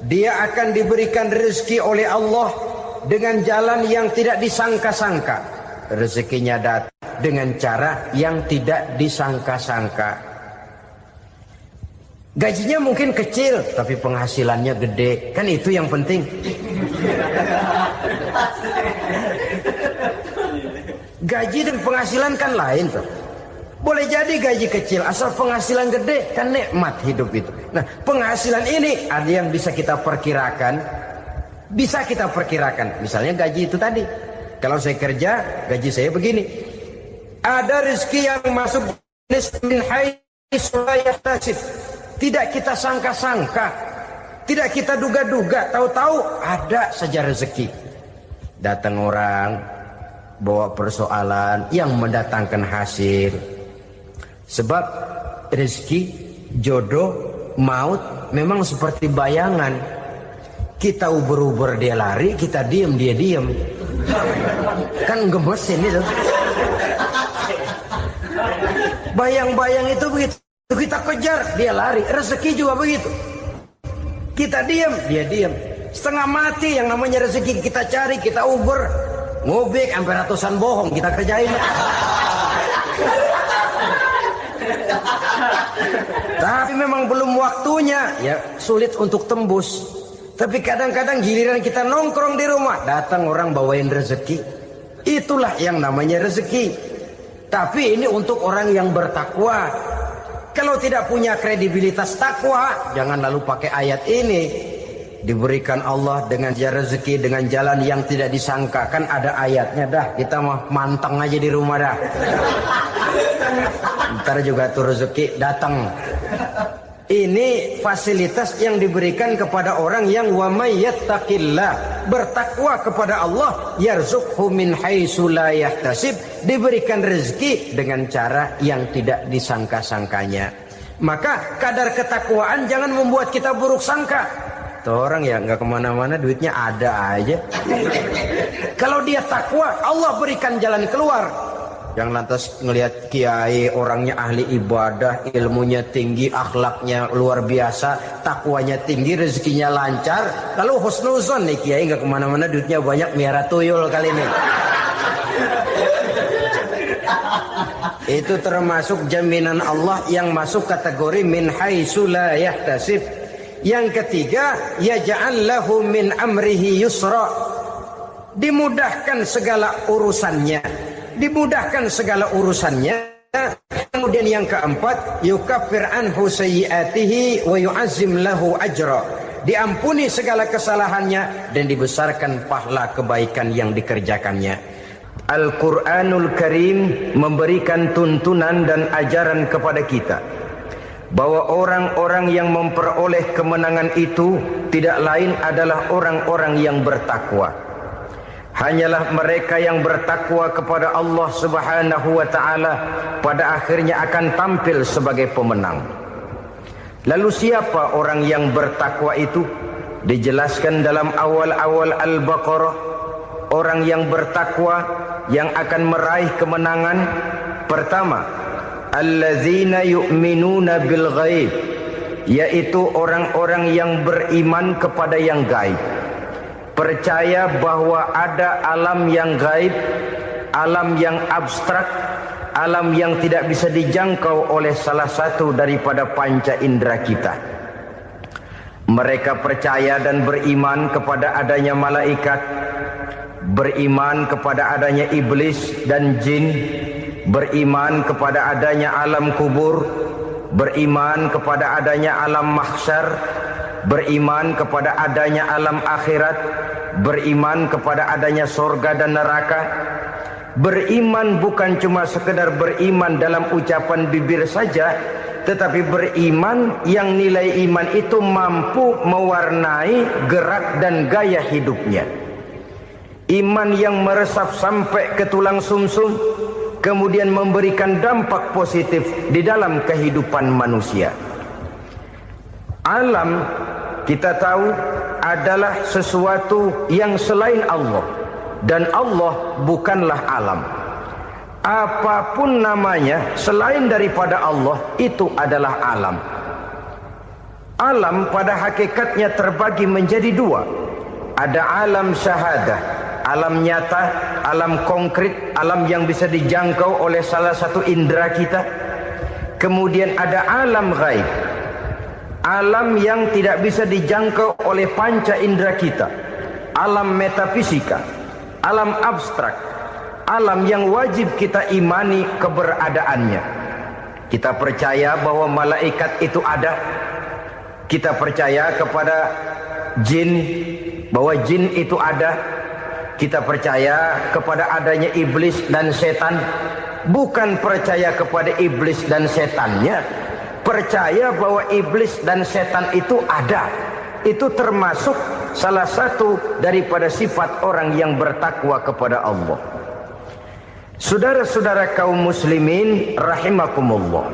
dia akan diberikan rezeki oleh Allah dengan jalan yang tidak disangka-sangka. Rezekinya datang dengan cara yang tidak disangka-sangka. Gajinya mungkin kecil, tapi penghasilannya gede. Kan itu yang penting. Gaji dan penghasilan kan lain tuh. Boleh jadi gaji kecil, asal penghasilan gede, kan nikmat hidup itu. Nah, penghasilan ini ada yang bisa kita perkirakan. Bisa kita perkirakan. Misalnya gaji itu tadi. Kalau saya kerja, gaji saya begini. Ada rezeki yang masuk min haitsu la yahtasib. Tidak kita sangka-sangka. Tidak kita duga-duga. Tahu-tahu ada saja rezeki. Datang orang, bawa persoalan yang mendatangkan hasil. Sebab rezeki, jodoh, maut memang seperti bayangan. Kita uber-uber dia lari, kita diem dia diem. Kan gemesin itu. Bayang-bayang itu begitu. Kita kejar, dia lari. Rezeki juga begitu. Kita diem, dia diem. Setengah mati yang namanya rezeki kita cari, kita uber. Ngobek sampai ratusan bohong kita kerjain. Tapi memang belum waktunya, ya sulit untuk tembus. Tapi kadang-kadang giliran kita nongkrong di rumah, datang orang bawain rezeki. Itulah yang namanya rezeki. Tapi ini untuk orang yang bertakwa. Kalau tidak punya kredibilitas takwa, jangan lalu pakai ayat ini. Diberikan Allah dengan rezeki dengan jalan yang tidak disangka. Kan ada ayatnya dah. Kita mah manteng aja di rumah dah. Ntar juga tuh rezeki datang. Ini fasilitas yang diberikan kepada orang yang wa may yattaqillah, bertakwa kepada Allah, yarzuqhu min haitsu la yahtasib, diberikan rezeki dengan cara yang tidak disangka-sangkanya. Maka kadar ketakwaan jangan membuat kita buruk sangka. Tuh orang ya nggak kemana-mana, duitnya ada aja. Kalau dia takwa, Allah berikan jalan keluar. Yang lantas ngelihat kiai orangnya ahli ibadah, ilmunya tinggi, akhlaknya luar biasa, takwanya tinggi, rezekinya lancar, lalu husnuzon nih kiai nggak kemana-mana, duitnya banyak, miara tuyul kali ini. Itu termasuk jaminan Allah yang masuk kategori min haitsu la yahtasib. Yang ketiga, yaj'al lahu min amrihi yusra, dimudahkan segala urusannya. Dimudahkan segala urusannya. Kemudian yang keempat, yukaffir anhu sayyiatihi wa yu'azzim lahu ajra, diampuni segala kesalahannya dan dibesarkan pahala kebaikan yang dikerjakannya. Al-Quranul Karim memberikan tuntunan dan ajaran kepada kita bahwa orang-orang yang memperoleh kemenangan itu tidak lain adalah orang-orang yang bertakwa. Hanyalah mereka yang bertakwa kepada Allah Subhanahu wa ta'ala pada akhirnya akan tampil sebagai pemenang. Lalu siapa orang yang bertakwa itu? Dijelaskan dalam awal-awal Al-Baqarah. Orang yang bertakwa yang akan meraih kemenangan, pertama, allazina yu'minuna bil ghaib, yaitu orang-orang yang beriman kepada yang gaib. Percaya bahwa ada alam yang gaib, alam yang abstrak, alam yang tidak bisa dijangkau oleh salah satu daripada panca indera kita. Mereka percaya dan beriman kepada adanya malaikat, beriman kepada adanya iblis dan jin, beriman kepada adanya alam kubur, beriman kepada adanya alam mahsyar, beriman kepada adanya alam akhirat, beriman kepada adanya surga dan neraka. Beriman bukan cuma sekedar beriman dalam ucapan bibir saja, tetapi beriman yang nilai iman itu mampu mewarnai gerak dan gaya hidupnya. Iman yang meresap sampai ke tulang sumsum, kemudian memberikan dampak positif di dalam kehidupan manusia. Alam, kita tahu, adalah sesuatu yang selain Allah, dan Allah bukanlah alam. Apapun namanya selain daripada Allah, itu adalah alam. Alam pada hakikatnya terbagi menjadi dua. Ada alam syahadah, alam nyata, alam konkret, alam yang bisa dijangkau oleh salah satu indera kita. Kemudian ada alam ghaib, alam yang tidak bisa dijangkau oleh panca indera kita, alam metafisika, alam abstrak, alam yang wajib kita imani keberadaannya. Kita percaya bahwa malaikat itu ada. Kita percaya kepada jin, bahwa jin itu ada. Kita percaya kepada adanya iblis dan setan. Bukan percaya kepada iblis dan setannya, percaya bahwa iblis dan setan itu ada. Itu termasuk salah satu daripada sifat orang yang bertakwa kepada Allah. Saudara-saudara kaum muslimin rahimakumullah,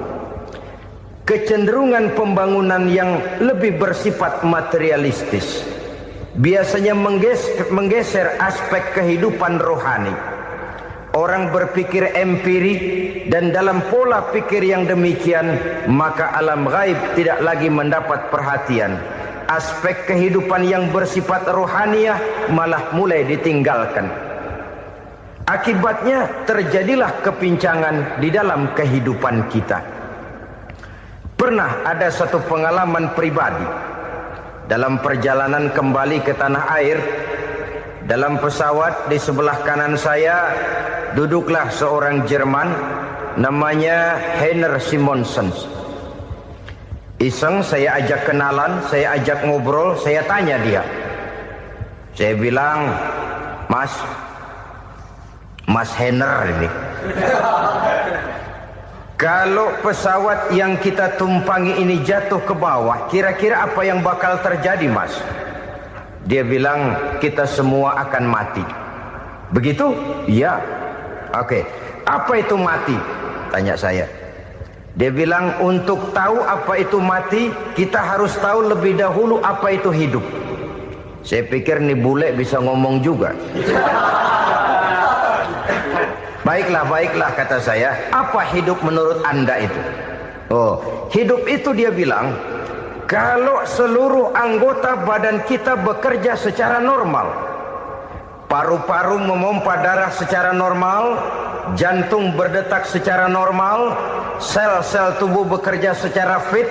kecenderungan pembangunan yang lebih bersifat materialistis biasanya menggeser aspek kehidupan rohani. Orang berpikir empiri, dan dalam pola pikir yang demikian maka alam gaib tidak lagi mendapat perhatian. Aspek kehidupan yang bersifat rohaniah malah mulai ditinggalkan. Akibatnya terjadilah kepincangan di dalam kehidupan kita. Pernah ada satu pengalaman pribadi dalam perjalanan kembali ke tanah air. Dalam pesawat di sebelah kanan saya duduklah seorang Jerman namanya Heiner Simonsen. Iseng saya ajak kenalan, saya ajak ngobrol, saya tanya dia. Saya bilang, Mas Heiner ini, kalau pesawat yang kita tumpangi ini jatuh ke bawah, kira-kira apa yang bakal terjadi, Mas? Dia bilang, kita semua akan mati. Begitu? Iya. Oke. Apa itu mati? Tanya saya. Dia bilang, untuk tahu apa itu mati, kita harus tahu lebih dahulu apa itu hidup. Saya pikir nih bule bisa ngomong juga. Baiklah kata saya. Apa hidup menurut Anda itu? Oh, hidup itu dia bilang, kalau seluruh anggota badan kita bekerja secara normal, paru-paru memompa darah secara normal, jantung berdetak secara normal, sel-sel tubuh bekerja secara fit,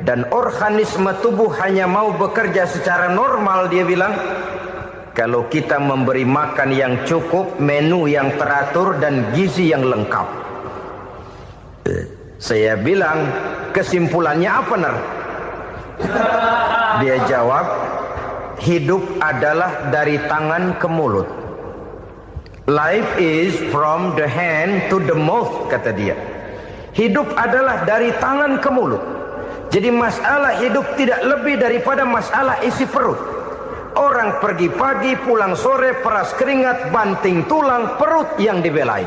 dan organisme tubuh hanya mau bekerja secara normal, dia bilang, kalau kita memberi makan yang cukup, menu yang teratur, dan gizi yang lengkap. Saya bilang, kesimpulannya apa, Ner? Dia jawab, hidup adalah dari tangan ke mulut. Life is from the hand to the mouth, kata dia. Hidup adalah dari tangan ke mulut. Jadi masalah hidup tidak lebih daripada masalah isi perut. Orang pergi pagi, pulang sore, peras keringat, banting tulang, perut yang dibelain.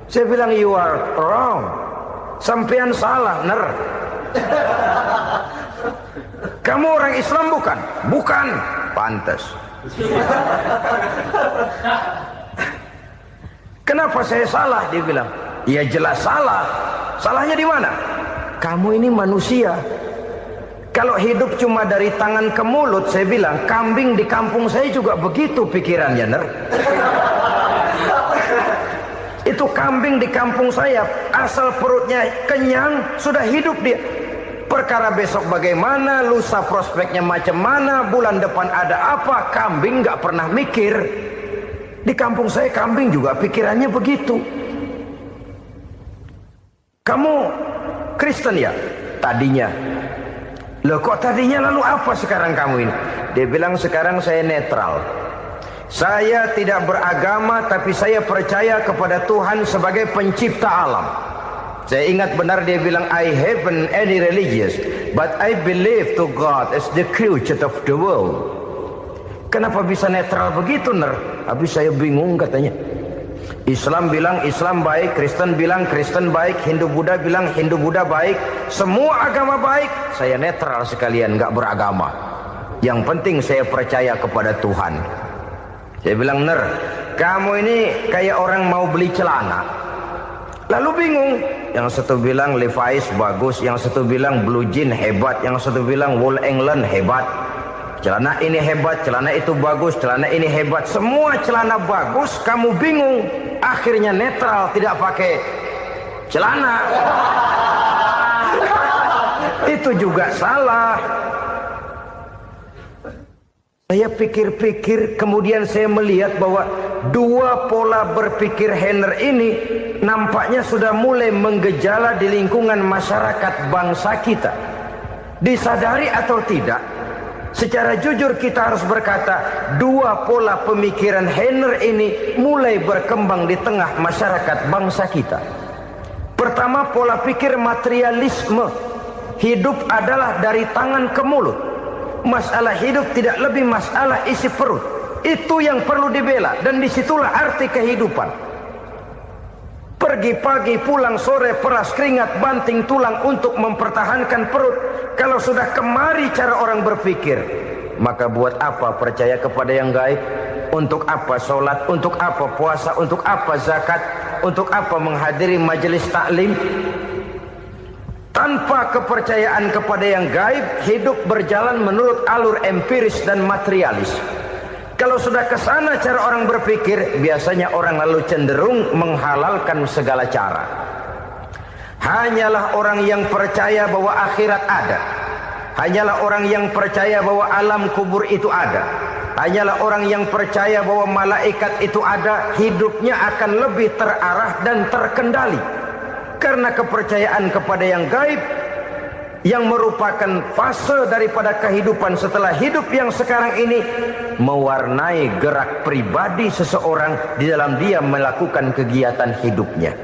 Saya bilang, you are wrong. Sampean salah, Ner. Kamu orang Islam bukan? Bukan. Pantas. Kenapa saya salah? Dia bilang, ya jelas salah. Salahnya di mana? Kamu ini manusia. Kalau hidup cuma dari tangan ke mulut, saya bilang, kambing di kampung saya juga begitu pikirannya, Ner. Itu kambing di kampung saya, asal perutnya kenyang, sudah hidup dia. Perkara besok bagaimana, lusa prospeknya macam mana, bulan depan ada apa, kambing nggak pernah mikir. Di kampung saya kambing juga pikirannya begitu. Kamu Kristen ya? Tadinya. Loh kok tadinya, lalu apa sekarang kamu ini? Dia bilang, sekarang saya netral. Saya tidak beragama, tapi saya percaya kepada Tuhan sebagai pencipta alam. Saya ingat benar dia bilang, I haven't any religious, but I believe to God as the creator of the world. Kenapa bisa netral begitu, Ner? Habis saya bingung katanya. Islam bilang Islam baik, Kristen bilang Kristen baik, Hindu Buddha bilang Hindu Buddha baik, semua agama baik. Saya netral sekalian, nggak beragama. Yang penting saya percaya kepada Tuhan. Saya bilang, Ner, kamu ini kayak orang mau beli celana, lalu bingung, yang satu bilang Levi's bagus, yang satu bilang Blue Jean hebat, yang satu bilang Wool England hebat. Celana ini hebat, celana itu bagus, celana ini hebat. Semua celana bagus, kamu bingung. Akhirnya netral, tidak pakai celana. Itu juga salah. Saya pikir-pikir, kemudian saya melihat bahwa dua pola berpikir Henner ini nampaknya sudah mulai menggejala di lingkungan masyarakat bangsa kita. Disadari atau tidak, secara jujur kita harus berkata, dua pola pemikiran Henner ini mulai berkembang di tengah masyarakat bangsa kita. Pertama, pola pikir materialisme. Hidup adalah dari tangan ke mulut. Masalah hidup tidak lebih masalah isi perut. Itu yang perlu dibela, dan disitulah arti kehidupan. Pergi pagi, pulang sore, peras keringat, banting tulang untuk mempertahankan perut. Kalau sudah kemari cara orang berpikir, maka buat apa percaya kepada yang gaib? Untuk apa sholat? Untuk apa puasa? Untuk apa zakat? Untuk apa menghadiri majelis taklim? Tanpa kepercayaan kepada yang gaib, hidup berjalan menurut alur empiris dan materialis. Kalau sudah ke sana cara orang berpikir, biasanya orang lalu cenderung menghalalkan segala cara. Hanyalah orang yang percaya bahwa akhirat ada. Hanyalah orang yang percaya bahwa alam kubur itu ada. Hanyalah orang yang percaya bahwa malaikat itu ada, hidupnya akan lebih terarah dan terkendali. Karena kepercayaan kepada yang gaib, yang merupakan fase daripada kehidupan setelah hidup yang sekarang ini, mewarnai gerak pribadi seseorang di dalam dia melakukan kegiatan hidupnya.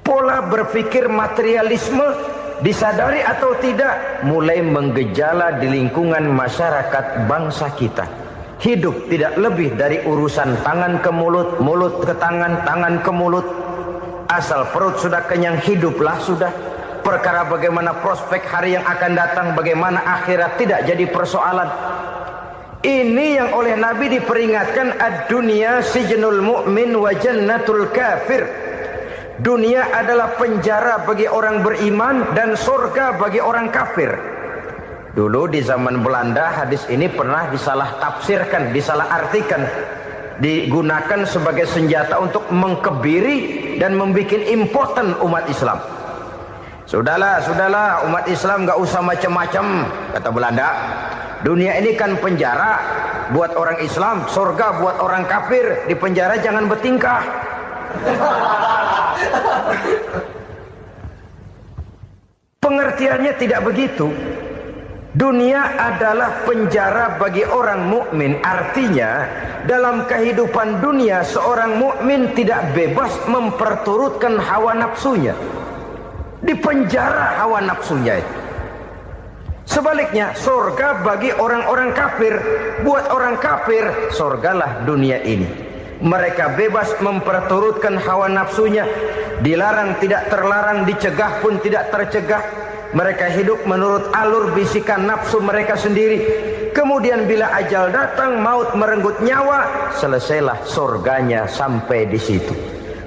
Pola berpikir materialisme, disadari atau tidak, mulai menggejala di lingkungan masyarakat bangsa kita. Hidup tidak lebih dari urusan tangan ke mulut, mulut ke tangan, tangan ke mulut. Asal perut sudah kenyang, hiduplah sudah. Perkara bagaimana prospek hari yang akan datang, bagaimana akhirat, tidak jadi persoalan. Ini yang oleh Nabi diperingatkan, ad-dunya sijnul mu'min wa jannatul kafir. Dunia adalah penjara bagi orang beriman dan surga bagi orang kafir. Dulu di zaman Belanda hadis ini pernah disalah tafsirkan, disalah artikan, digunakan sebagai senjata untuk mengkebiri dan membuat impoten umat Islam. Sudahlah umat Islam gak usah macam-macam, kata Belanda. Dunia ini kan penjara buat orang Islam, surga buat orang kafir. Di penjara jangan bertingkah. Pengertiannya tidak begitu. Dunia adalah penjara bagi orang mukmin. Artinya dalam kehidupan dunia seorang mukmin tidak bebas memperturutkan hawa nafsunya. Di penjara hawa nafsunya itu. Sebaliknya surga bagi orang-orang kafir. Buat orang kafir surgalah dunia ini. Mereka bebas memperturutkan hawa nafsunya. Dilarang tidak terlarang, dicegah pun tidak tercegah. Mereka hidup menurut alur bisikan nafsu mereka sendiri. Kemudian bila ajal datang, maut merenggut nyawa, selesailah surganya sampai di situ.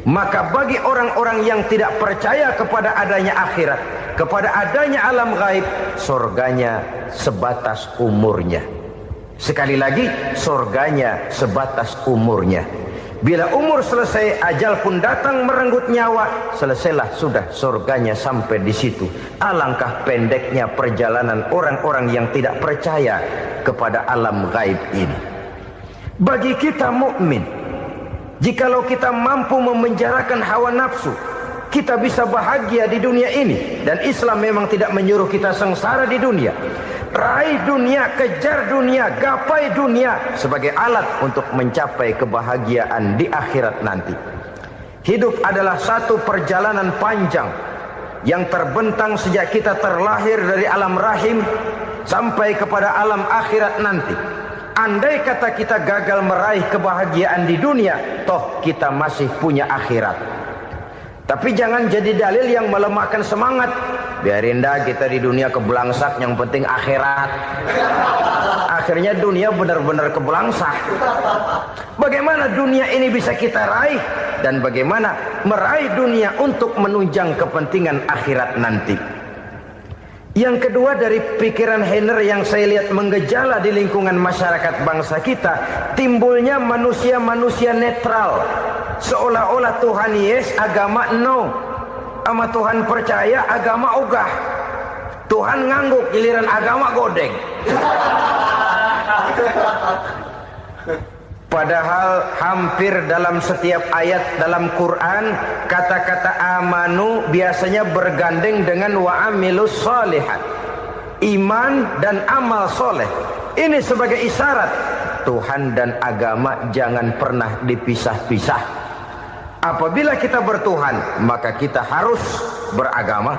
Maka bagi orang-orang yang tidak percaya kepada adanya akhirat, kepada adanya alam gaib, surganya sebatas umurnya. Sekali lagi, surganya sebatas umurnya. Bila umur selesai, ajal pun datang merenggut nyawa, selesailah sudah surganya sampai di situ. Alangkah pendeknya perjalanan orang-orang yang tidak percaya kepada alam gaib ini. Bagi kita mukmin, jikalau kita mampu memenjarakan hawa nafsu, kita bisa bahagia di dunia ini. Dan Islam memang tidak menyuruh kita sengsara di dunia. Raih dunia, kejar dunia, gapai dunia sebagai alat untuk mencapai kebahagiaan di akhirat nanti. Hidup adalah satu perjalanan panjang yang terbentang sejak kita terlahir dari alam rahim sampai kepada alam akhirat nanti. Andai kata kita gagal meraih kebahagiaan di dunia, toh kita masih punya akhirat. Tapi jangan jadi dalil yang melemahkan semangat. Biarin dah kita di dunia kebelangsak, yang penting akhirat. akhirnya dunia benar-benar kebelangsang. Bagaimana dunia ini bisa kita raih, dan bagaimana meraih dunia untuk menunjang kepentingan akhirat nanti. Yang kedua, dari pikiran Heiner yang saya lihat menggejala di lingkungan masyarakat bangsa kita, timbulnya manusia-manusia netral, seolah-olah Tuhan yes, agama no, sama Tuhan percaya, agama ogah. Tuhan ngangguk, giliran agama godeng. Padahal hampir dalam setiap ayat dalam Quran, kata-kata amanu biasanya bergandeng dengan wa amilus sholihat, iman dan amal soleh. Ini sebagai isyarat Tuhan dan agama jangan pernah dipisah-pisah. Apabila kita bertuhan, maka kita harus beragama.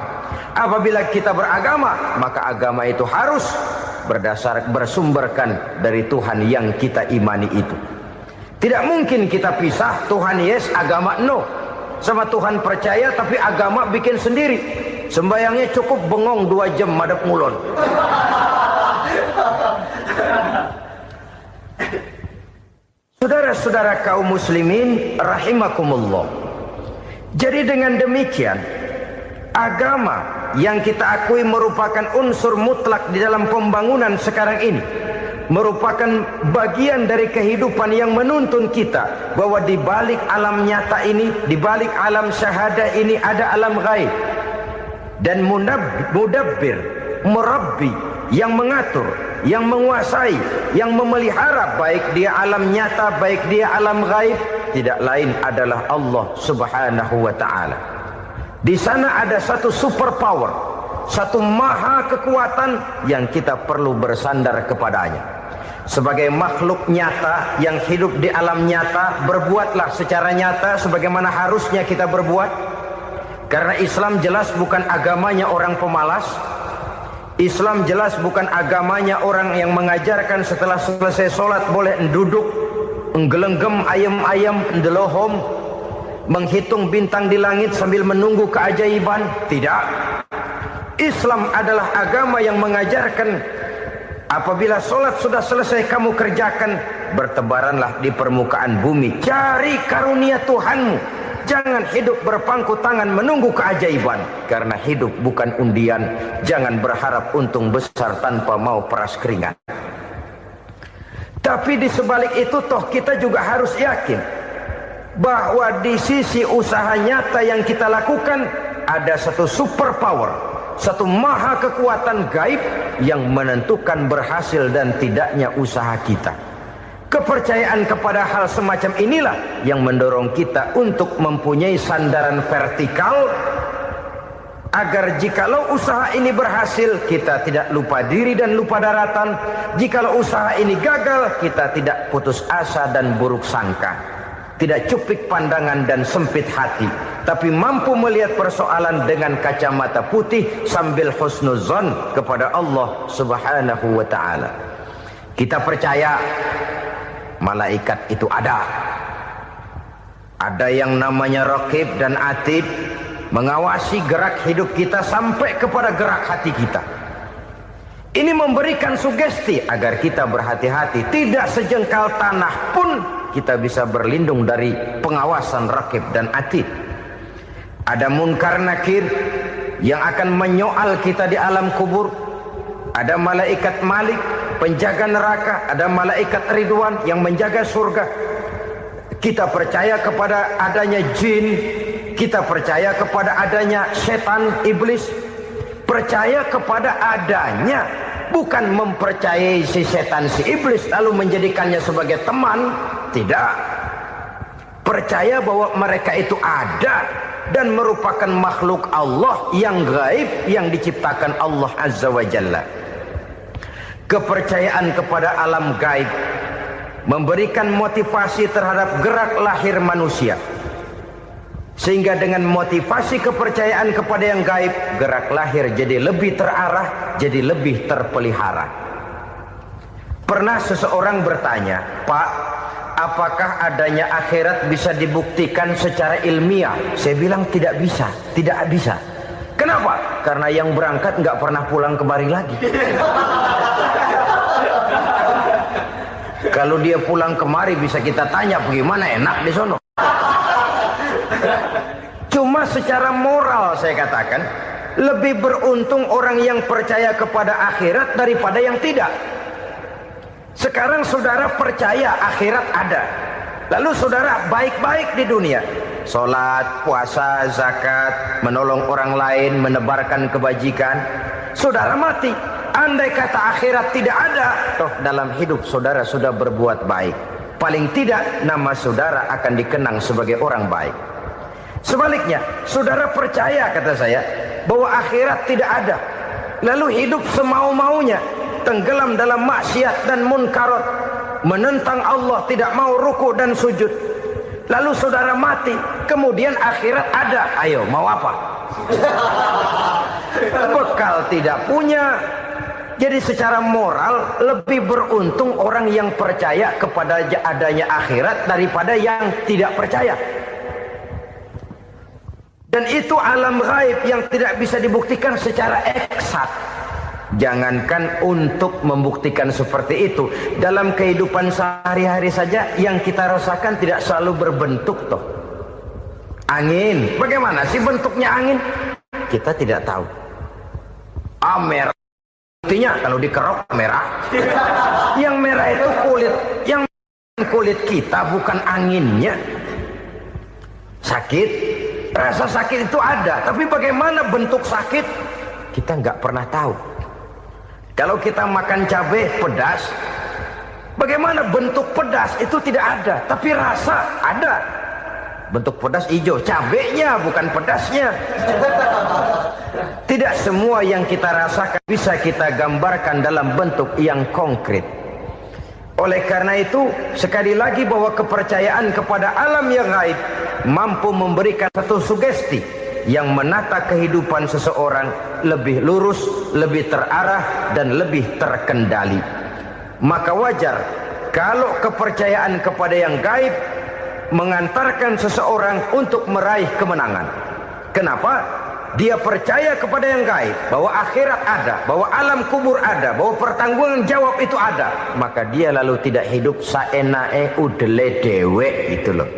Apabila kita beragama, maka agama itu harus bersumberkan dari Tuhan yang kita imani itu. Tidak mungkin kita pisah, Tuhan yes, agama no. Sama Tuhan percaya tapi agama bikin sendiri. Sembayangnya cukup bengong 2 jam madep ngulon. Saudara-saudara kaum muslimin rahimakumullah. Jadi dengan demikian, agama yang kita akui merupakan unsur mutlak di dalam pembangunan sekarang ini, merupakan bagian dari kehidupan yang menuntun kita bahwa di balik alam nyata ini, di balik alam syahadah ini ada alam gaib. Dan mudabbir, murabbi, yang mengatur, yang menguasai, yang memelihara baik dia alam nyata, baik dia alam gaib, tidak lain adalah Allah Subhanahu wa taala. Di sana ada satu super power, satu maha kekuatan yang kita perlu bersandar kepadanya. Sebagai makhluk nyata yang hidup di alam nyata, berbuatlah secara nyata sebagaimana harusnya kita berbuat. Karena Islam jelas bukan agamanya orang pemalas. Islam jelas bukan agamanya orang yang mengajarkan setelah selesai sholat boleh duduk, nggelenggem ayam-ayam, ndelohom, menghitung bintang di langit sambil menunggu keajaiban. Tidak. Islam adalah agama yang mengajarkan apabila sholat sudah selesai kamu kerjakan, bertebaranlah di permukaan bumi, cari karunia Tuhanmu. Jangan hidup berpangku tangan menunggu keajaiban, karena hidup bukan undian. Jangan berharap untung besar tanpa mau peras keringat. Tapi di sebalik itu toh kita juga harus yakin bahwa di sisi usaha nyata yang kita lakukan ada satu super power, satu maha kekuatan gaib yang menentukan berhasil dan tidaknya usaha kita. Kepercayaan kepada hal semacam inilah yang mendorong kita untuk mempunyai sandaran vertikal, agar jikalau usaha ini berhasil, kita tidak lupa diri dan lupa daratan. Jikalau usaha ini gagal, kita tidak putus asa dan buruk sangka, tidak cupik pandangan dan sempit hati, tapi mampu melihat persoalan dengan kacamata putih sambil husnuzon kepada Allah Subhanahu wa ta'ala. Kita percaya malaikat itu ada. Ada yang namanya raqib dan atid, mengawasi gerak hidup kita sampai kepada gerak hati kita. Ini memberikan sugesti agar kita berhati-hati, tidak sejengkal tanah pun kita bisa berlindung dari pengawasan raqib dan atid. Ada munkar nakir yang akan menyoal kita di alam kubur. Ada malaikat Malik, penjaga neraka. Ada malaikat Ridwan yang menjaga surga. Kita percaya kepada adanya jin, kita percaya kepada adanya setan, iblis. Percaya kepada adanya, bukan mempercayai si setan, si iblis lalu menjadikannya sebagai teman. Tidak. Percaya bahwa mereka itu ada dan merupakan makhluk Allah yang gaib yang diciptakan Allah Azza wa Jalla. Kepercayaan kepada alam gaib memberikan motivasi terhadap gerak lahir manusia, sehingga dengan motivasi kepercayaan kepada yang gaib, gerak lahir jadi lebih terarah, jadi lebih terpelihara. Pernah seseorang bertanya, "Pak, apakah adanya akhirat bisa dibuktikan secara ilmiah?" Saya bilang tidak bisa, tidak bisa. Kenapa? Karena yang berangkat nggak pernah pulang kembali lagi. Kalau dia pulang kemari bisa kita tanya bagaimana enak di sono. Cuma secara moral saya katakan, lebih beruntung orang yang percaya kepada akhirat daripada yang tidak. Sekarang saudara percaya akhirat ada, lalu saudara baik-baik di dunia, sholat, puasa, zakat, menolong orang lain, menebarkan kebajikan. Saudara mati, andai kata akhirat tidak ada, toh dalam hidup saudara sudah berbuat baik, paling tidak nama saudara akan dikenang sebagai orang baik. Sebaliknya, saudara percaya, kata saya, bahwa akhirat tidak ada, lalu hidup semau-maunya, tenggelam dalam maksiat dan munkarat, menentang Allah, tidak mau ruku dan sujud. Lalu saudara mati, kemudian akhirat ada, ayo mau apa? Bekal tidak punya. Jadi secara moral lebih beruntung orang yang percaya kepada adanya akhirat daripada yang tidak percaya. Dan itu alam gaib yang tidak bisa dibuktikan secara eksakt. Jangankan untuk membuktikan seperti itu, dalam kehidupan sehari-hari saja yang kita rasakan tidak selalu berbentuk toh. Angin, bagaimana sih bentuknya angin? Kita tidak tahu. Merah, buktinya kalau dikerok merah. Yang merah itu kulit, yang kulit kita bukan anginnya. Sakit, rasa sakit itu ada, tapi bagaimana bentuk sakit kita nggak pernah tahu. Kalau kita makan cabai pedas, bagaimana bentuk pedas itu tidak ada, tapi rasa ada. Bentuk pedas hijau, cabainya bukan pedasnya. Tidak semua yang kita rasakan bisa kita gambarkan dalam bentuk yang konkret. Oleh karena itu, sekali lagi bahwa kepercayaan kepada alam yang gaib mampu memberikan satu sugesti yang menata kehidupan seseorang lebih lurus, lebih terarah, dan lebih terkendali. Maka wajar kalau kepercayaan kepada yang gaib mengantarkan seseorang untuk meraih kemenangan. Kenapa? Dia percaya kepada yang gaib, bahwa akhirat ada, bahwa alam kubur ada, bahwa pertanggungan jawab itu ada. Maka dia lalu tidak hidup saenae udele dewe, itu loh.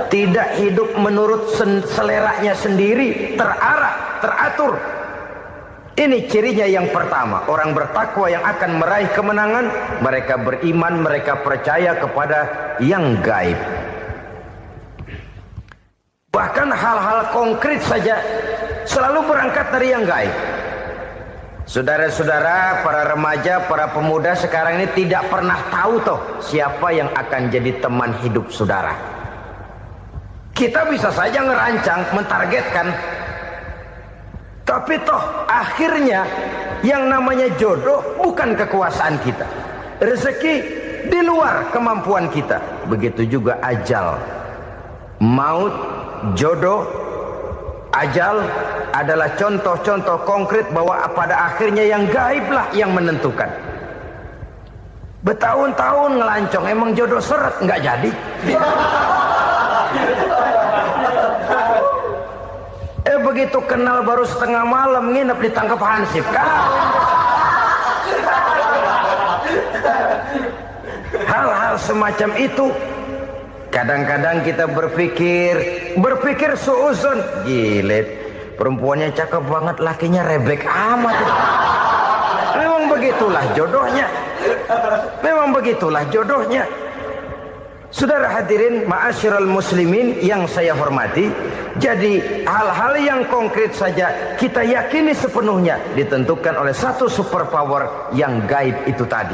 Tidak hidup menurut seleranya sendiri, terarah, teratur. Ini cirinya yang pertama. Orang bertakwa yang akan meraih kemenangan, mereka beriman, mereka percaya kepada yang gaib. Bahkan hal-hal konkret saja selalu berangkat dari yang gaib. Saudara-saudara, para remaja, para pemuda sekarang ini tidak pernah tahu toh siapa yang akan jadi teman hidup saudara. Kita bisa saja ngerancang, mentargetkan, tapi toh akhirnya yang namanya jodoh bukan kekuasaan kita. Rezeki di luar kemampuan kita. Begitu juga ajal. Maut, jodoh, ajal adalah contoh-contoh konkret bahwa pada akhirnya yang gaiblah yang menentukan. Bertahun-tahun ngelancong, emang jodoh seret, nggak jadi. Begitu kenal baru setengah malam nginep ditangkap hansip kan. Hal-hal semacam itu kadang-kadang kita berpikir suuzon, gile, perempuannya cakep banget, lakinya rebek amat. Memang begitulah jodohnya. Memang begitulah jodohnya. Saudara hadirin ma'asyiral muslimin yang saya hormati, jadi hal-hal yang konkret saja kita yakini sepenuhnya ditentukan oleh satu superpower yang gaib itu tadi.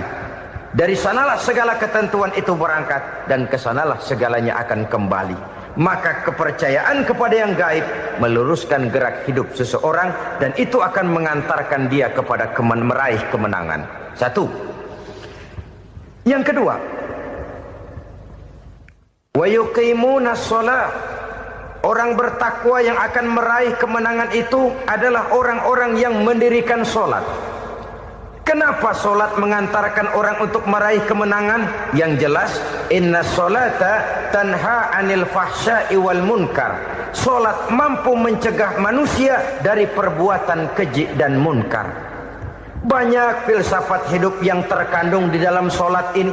Dari sanalah segala ketentuan itu berangkat dan kesanalah segalanya akan kembali. Maka kepercayaan kepada yang gaib meluruskan gerak hidup seseorang dan itu akan mengantarkan dia kepada meraih kemenangan. Satu. Yang kedua, wa yuqimuna shalah. Orang bertakwa yang akan meraih kemenangan itu adalah orang-orang yang mendirikan sholat. Kenapa sholat mengantarkan orang untuk meraih kemenangan? Yang jelas, inna sholata tanha anil fahsya'i wal munkar. Sholat mampu mencegah manusia dari perbuatan keji dan munkar. Banyak filsafat hidup yang terkandung di dalam solat ini.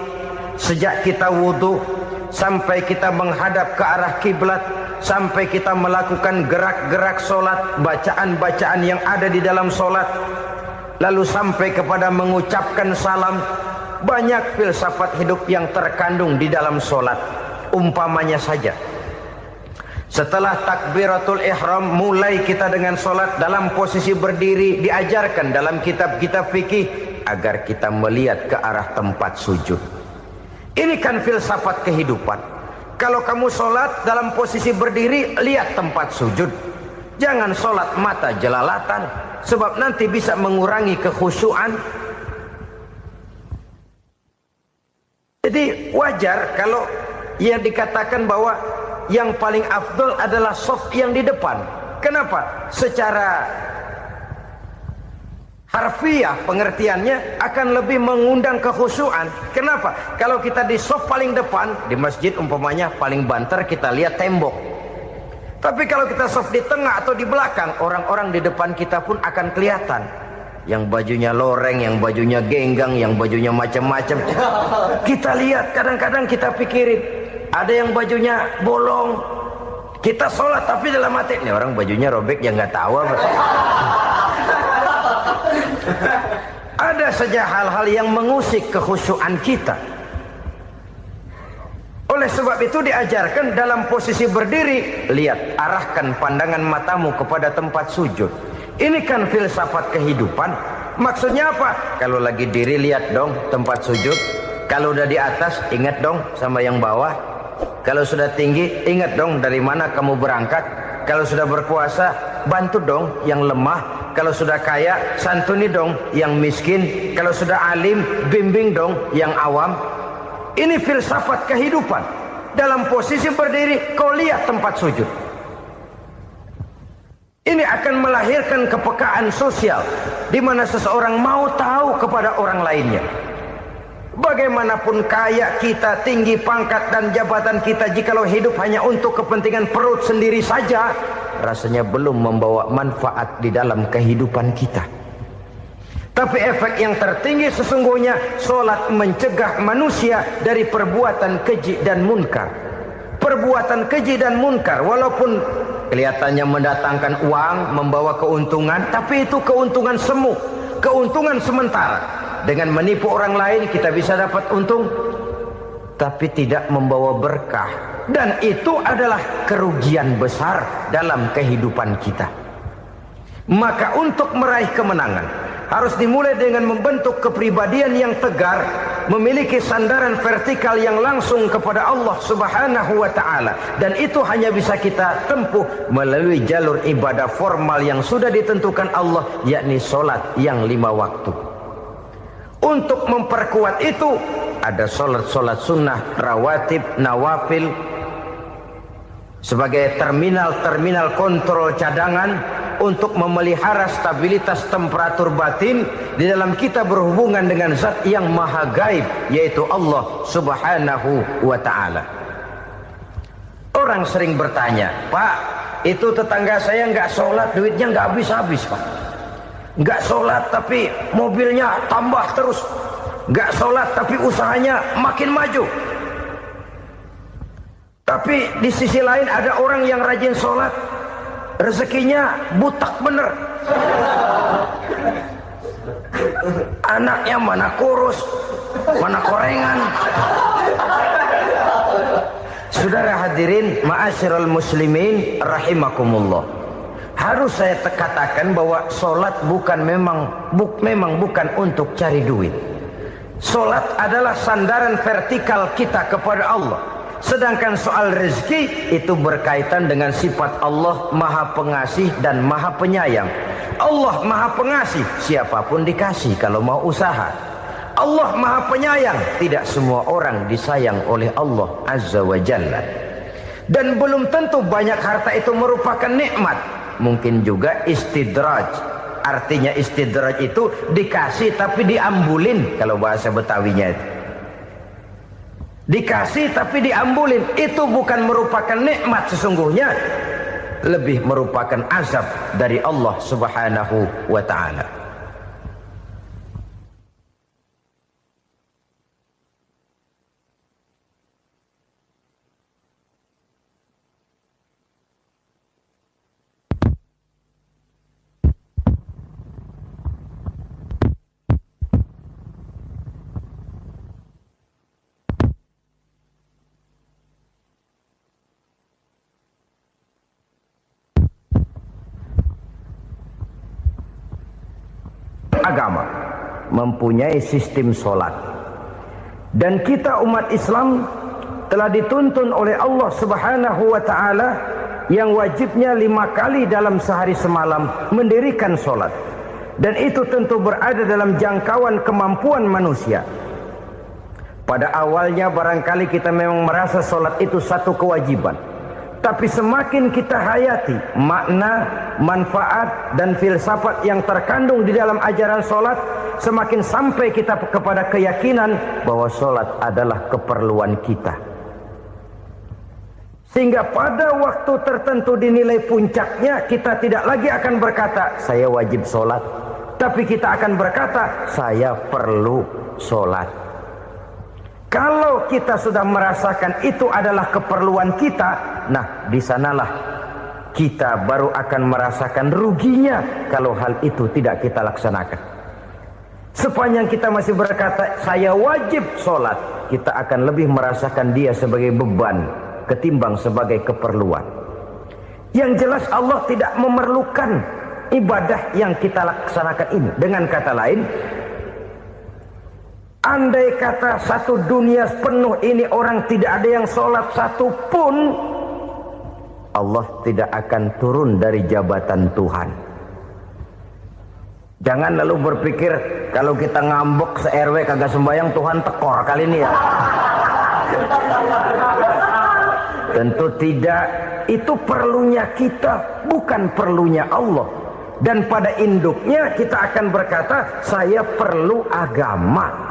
Sejak kita wudhu sampai kita menghadap ke arah kiblat, sampai kita melakukan gerak-gerak solat, bacaan-bacaan yang ada di dalam solat, lalu sampai kepada mengucapkan salam. Banyak filsafat hidup yang terkandung di dalam solat. Umpamanya saja, setelah takbiratul ihram, mulai kita dengan solat dalam posisi berdiri. Diajarkan dalam kitab-kitab fikih agar kita melihat ke arah tempat sujud. Ini kan filsafat kehidupan. Kalau kamu solat dalam posisi berdiri, lihat tempat sujud. Jangan solat mata jelalatan, sebab nanti bisa mengurangi kekhusyuan. Jadi wajar kalau yang dikatakan bahwa yang paling afdol adalah soft yang di depan. Kenapa? Secara harfiah pengertiannya akan lebih mengundang kekhusyuan. Kenapa? Kalau kita di soft paling depan, di masjid umpamanya paling banter kita lihat tembok. Tapi kalau kita soft di tengah atau di belakang, orang-orang di depan kita pun akan kelihatan. Yang bajunya loreng, yang bajunya genggang, yang bajunya macam-macam. Kita lihat, kadang-kadang kita pikirin, ada yang bajunya bolong. Kita sholat tapi dalam hati, ini orang bajunya robek yang nggak tahu apa. Ada saja hal-hal yang mengusik kekhusyuan kita. Oleh sebab itu diajarkan dalam posisi berdiri, lihat, arahkan pandangan matamu kepada tempat sujud. Ini kan filsafat kehidupan. Maksudnya apa? Kalau lagi diri, lihat dong tempat sujud. Kalau udah di atas, ingat dong sama yang bawah. Kalau sudah tinggi, ingat dong dari mana kamu berangkat. Kalau sudah berkuasa, bantu dong yang lemah. Kalau sudah kaya, santuni dong yang miskin. Kalau sudah alim, bimbing dong yang awam. Ini filsafat kehidupan. Dalam posisi berdiri, kau lihat tempat sujud. Ini akan melahirkan kepekaan sosial, di mana seseorang mau tahu kepada orang lainnya. Bagaimanapun kaya kita, tinggi pangkat dan jabatan kita, jikalau hidup hanya untuk kepentingan perut sendiri saja, rasanya belum membawa manfaat di dalam kehidupan kita. Tapi efek yang tertinggi sesungguhnya, solat mencegah manusia dari perbuatan keji dan munkar. Perbuatan keji dan munkar, walaupun kelihatannya mendatangkan uang, membawa keuntungan, tapi itu keuntungan semu, keuntungan sementara. Dengan menipu orang lain kita bisa dapat untung, tapi tidak membawa berkah. Dan itu adalah kerugian besar dalam kehidupan kita. Maka untuk meraih kemenangan, harus dimulai dengan membentuk kepribadian yang tegar, memiliki sandaran vertikal yang langsung kepada Allah Subhanahu wa ta'ala. Dan itu hanya bisa kita tempuh melalui jalur ibadah formal yang sudah ditentukan Allah, yakni solat yang 5 waktu. Untuk memperkuat itu, ada solat-solat sunnah, rawatib, nawafil, sebagai terminal-terminal kontrol cadangan untuk memelihara stabilitas temperatur batin di dalam kita berhubungan dengan zat yang maha gaib, yaitu Allah Subhanahu wa ta'ala. Orang sering bertanya, Pak, itu tetangga saya nggak sholat, duitnya nggak habis-habis, Pak. Nggak sholat tapi mobilnya tambah terus. Nggak sholat tapi usahanya makin maju. Tapi di sisi lain ada orang yang rajin sholat, rezekinya butak bener. Anaknya mana kurus, mana korengan. Saudara hadirin ma'asyiral muslimin rahimakumullah, harus saya katakan bahwa sholat memang bukan untuk cari duit. Sholat adalah sandaran vertikal kita kepada Allah. Sedangkan soal rezeki itu berkaitan dengan sifat Allah maha pengasih dan maha penyayang. Allah maha pengasih, siapapun dikasih kalau mau usaha. Allah maha penyayang, tidak semua orang disayang oleh Allah Azza wa Jalla. Dan belum tentu banyak harta itu merupakan nikmat. Mungkin juga istidraj. Artinya istidraj itu dikasih tapi diambulin, kalau bahasa Betawinya itu. Dikasih tapi diambulin, itu bukan merupakan nikmat sesungguhnya, lebih merupakan azab dari Allah Subhanahu wa ta'ala. agama, mempunyai sistem sholat. Dan kita umat Islam telah dituntun oleh Allah Subhanahu wa ta'ala yang wajibnya 5 kali dalam sehari semalam mendirikan sholat. Dan itu tentu berada dalam jangkauan kemampuan manusia. Pada awalnya barangkali kita memang merasa sholat itu satu kewajiban. Tapi semakin kita hayati makna, manfaat dan filsafat yang terkandung di dalam ajaran sholat, semakin sampai kita kepada keyakinan bahwa sholat adalah keperluan kita. Sehingga pada waktu tertentu dinilai puncaknya, kita tidak lagi akan berkata saya wajib sholat, tapi kita akan berkata saya perlu sholat. Kalau kita sudah merasakan itu adalah keperluan kita, nah di sanalah kita baru akan merasakan ruginya kalau hal itu tidak kita laksanakan. Sepanjang kita masih berkata saya wajib sholat, kita akan lebih merasakan dia sebagai beban ketimbang sebagai keperluan. Yang jelas Allah tidak memerlukan ibadah yang kita laksanakan ini. Dengan kata lain, andai kata satu dunia penuh ini orang tidak ada yang sholat satu pun, Allah tidak akan turun dari jabatan Tuhan. Jangan lalu berpikir kalau kita ngambek se-RW kagak sembahyang Tuhan tekor kali ini ya. Tentu tidak. Itu perlunya kita, bukan perlunya Allah. Dan pada induknya kita akan berkata saya perlu agama.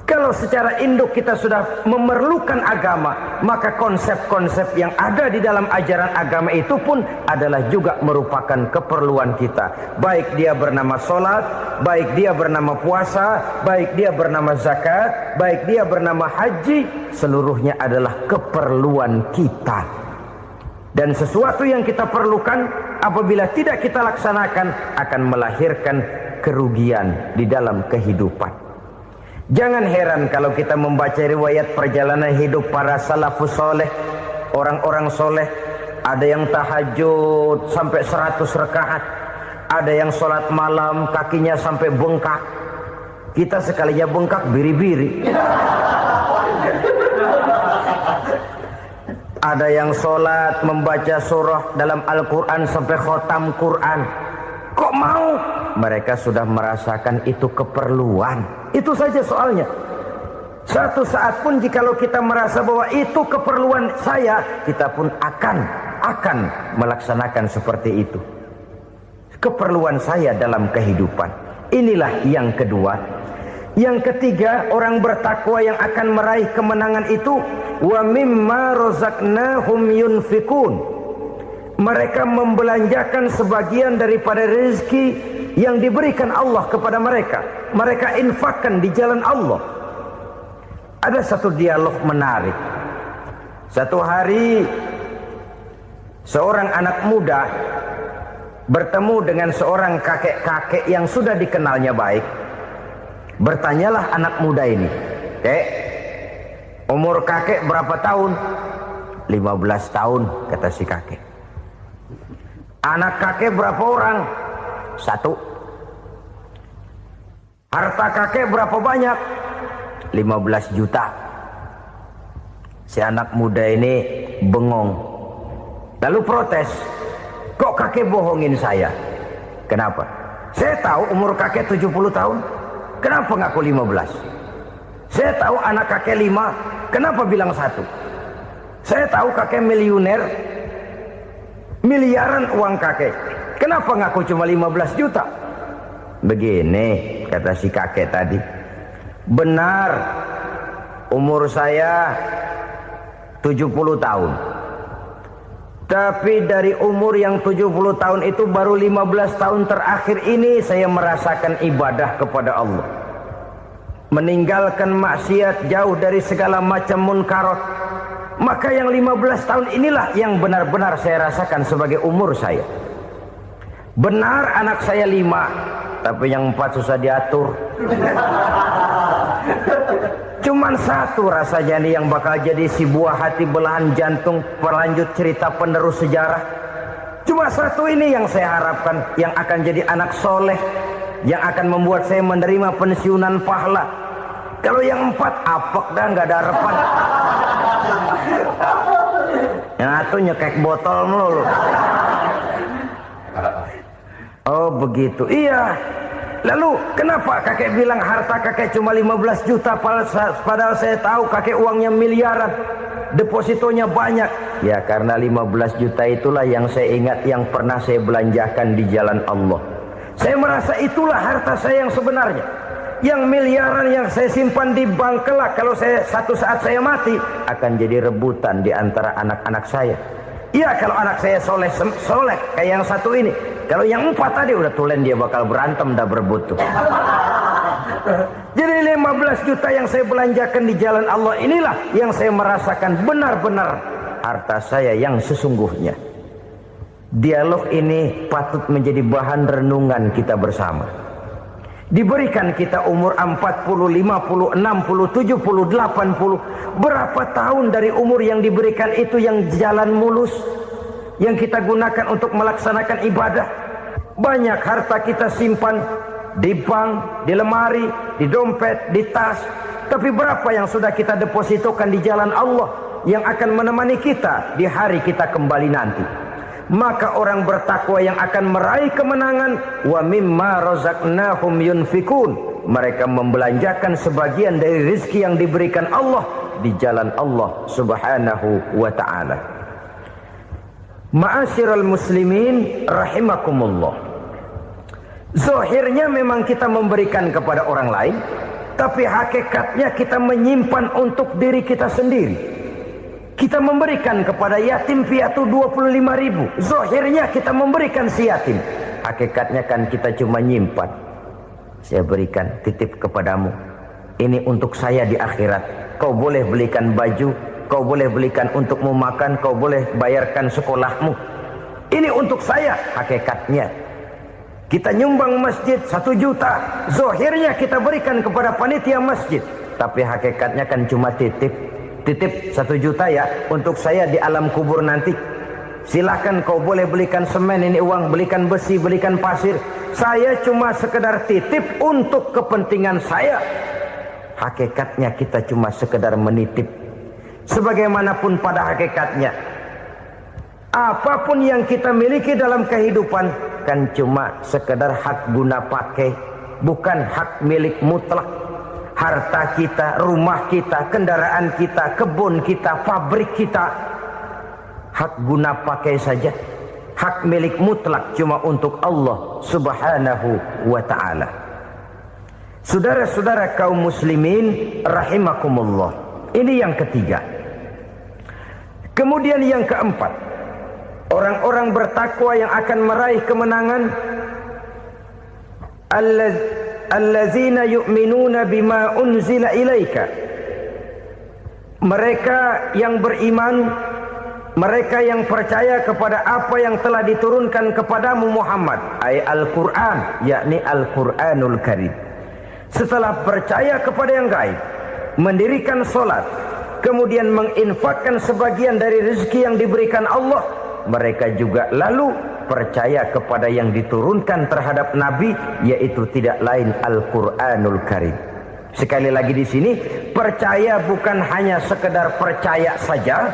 Kalau secara induk kita sudah memerlukan agama, maka konsep-konsep yang ada di dalam ajaran agama itu pun adalah juga merupakan keperluan kita. Baik dia bernama sholat, baik dia bernama puasa, baik dia bernama zakat, baik dia bernama haji, seluruhnya adalah keperluan kita. Dan sesuatu yang kita perlukan apabila tidak kita laksanakan akan melahirkan kerugian di dalam kehidupan. Jangan heran kalau kita membaca riwayat perjalanan hidup para salafus soleh, orang-orang soleh. Ada yang tahajud sampai 100 rakaat, ada yang sholat malam kakinya sampai bengkak. Kita sekalinya bengkak biri-biri. Ada yang sholat membaca surah dalam Al-Quran sampai khotam Quran. Kok mau? Mereka sudah merasakan itu keperluan. Itu saja soalnya. Satu saat pun jikalau kita merasa bahwa itu keperluan saya, kita pun akan melaksanakan seperti itu. Keperluan saya dalam kehidupan. Inilah yang kedua. Yang ketiga, orang bertakwa yang akan meraih kemenangan itu, wa mimma razaqnahum yunfikun. Mereka membelanjakan sebagian daripada rezeki yang diberikan Allah kepada mereka. Mereka infakkan di jalan Allah. Ada satu dialog menarik. Satu hari seorang anak muda bertemu dengan seorang kakek-kakek yang sudah dikenalnya baik. Bertanyalah anak muda ini, "Kek, umur kakek berapa tahun?" 15 tahun, kata si kakek. "Anak kakek berapa orang?" 1. "Harta kakek berapa banyak?" 15 juta. Si anak muda ini bengong. Lalu protes, "Kok kakek bohongin saya?" "Kenapa?" "Saya tahu umur kakek 70 tahun. Kenapa ngaku 15? Saya tahu anak kakek 5. Kenapa bilang 1? Saya tahu kakek miliuner, miliaran uang kakek. Kenapa ngaku cuma 15 juta? Begini, kata si kakek tadi. Benar, umur saya 70 tahun. Tapi dari umur yang 70 tahun itu baru 15 tahun terakhir ini saya merasakan ibadah kepada Allah. Meninggalkan maksiat, jauh dari segala macam munkarat. Maka yang 15 tahun inilah yang benar-benar saya rasakan sebagai umur saya. Benar anak saya 5, tapi yang 4 susah diatur. Cuman 1 rasanya nih yang bakal jadi si buah hati belahan jantung pelanjut cerita penerus sejarah. Cuma 1 ini yang saya harapkan yang akan jadi anak soleh, yang akan membuat saya menerima pensiunan pahala. Kalau yang 4 apek dah, nggak ada harapan. Yang satu nyekek botol melulu. Oh begitu, iya. Lalu kenapa kakek bilang harta kakek cuma 15 juta padahal saya tahu kakek uangnya miliaran, depositonya banyak? Ya karena 15 juta itulah yang saya ingat yang pernah saya belanjakan di jalan Allah. Saya merasa itulah harta saya yang sebenarnya. Yang miliaran yang saya simpan di bank kelak, kalau satu saat saya mati, akan jadi rebutan di antara anak-anak saya. Iya kalau anak saya soleh kayak yang satu ini. Kalau yang 4 tadi udah tulen dia bakal berantem dah berebut tuh. Jadi 15 juta yang saya belanjakan di jalan Allah inilah yang saya merasakan benar-benar harta saya yang sesungguhnya. Dialog ini patut menjadi bahan renungan kita bersama. Diberikan kita umur 40, 50, 60, 70, 80. Berapa tahun dari umur yang diberikan itu yang jalan mulus, yang kita gunakan untuk melaksanakan ibadah? Banyak harta kita simpan di bank, di lemari, di dompet, di tas. Tapi berapa yang sudah kita depositokan di jalan Allah yang akan menemani kita di hari kita kembali nanti? Maka orang bertakwa yang akan meraih kemenangan, wa mimma razaqnahum yunfikun, mereka membelanjakan sebagian dari rezeki yang diberikan Allah di jalan Allah Subhanahu wa ta'ala. Ma'asyiral muslimin rahimakumullah. Zahirnya memang kita memberikan kepada orang lain, tapi hakikatnya kita menyimpan untuk diri kita sendiri. Kita memberikan kepada yatim piatu 25.000. Zahirnya kita memberikan si yatim, hakikatnya kan kita cuma nyimpan. Saya berikan, titip kepadamu, ini untuk saya di akhirat. Kau boleh belikan baju, kau boleh belikan untukmu makan, kau boleh bayarkan sekolahmu. Ini untuk saya. Hakikatnya kita nyumbang masjid 1 juta, zahirnya kita berikan kepada panitia masjid, tapi hakikatnya kan cuma titip 1 juta ya untuk saya di alam kubur nanti. Silahkan kau boleh belikan semen, ini uang, belikan besi, belikan pasir. Saya cuma sekedar titip untuk kepentingan saya. Hakikatnya kita cuma sekedar menitip. Sebagaimanapun pada hakikatnya, apapun yang kita miliki dalam kehidupan kan cuma sekedar hak guna pakai, bukan hak milik mutlak. Harta kita, rumah kita, kendaraan kita, kebun kita, pabrik kita, hak guna pakai saja. Hak milik mutlak cuma untuk Allah Subhanahu wa ta'ala. Saudara-saudara kaum muslimin rahimakumullah. Ini yang ketiga. Kemudian yang keempat, orang-orang bertakwa yang akan meraih kemenangan, allazina yu'minuna bima unzila ilaika. Mereka yang beriman, mereka yang percaya kepada apa yang telah diturunkan kepadamu Muhammad, ay Al-Quran, yakni Al-Quranul Karim. Setelah percaya kepada yang gaib, mendirikan solat, kemudian menginfakkan sebagian dari rezeki yang diberikan Allah, mereka juga lalu percaya kepada yang diturunkan terhadap Nabi, yaitu tidak lain Al-Quranul Karim. Sekali lagi di sini, percaya bukan hanya sekedar percaya saja,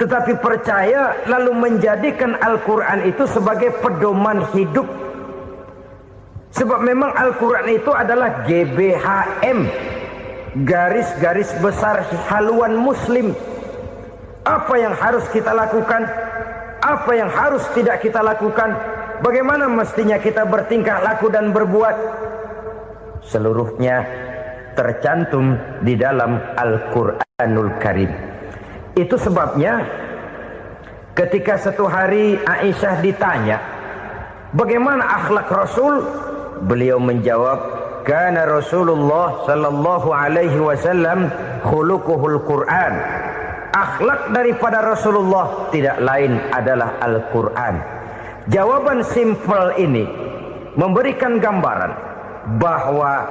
tetapi percaya lalu menjadikan Al-Quran itu sebagai pedoman hidup. Sebab memang Al-Quran itu adalah GBHM, garis-garis besar haluan muslim. Apa yang harus kita lakukan, apa yang harus tidak kita lakukan, bagaimana mestinya kita bertingkah laku dan berbuat, seluruhnya tercantum di dalam Al-Quranul Karim. Itu sebabnya ketika satu hari Aisyah ditanya bagaimana akhlak Rasul, beliau menjawab, kana Rasulullah sallallahu alaihi wasallam khuluquhul Quran. Akhlak daripada Rasulullah tidak lain adalah Al-Quran. Jawaban simpel ini memberikan gambaran bahwa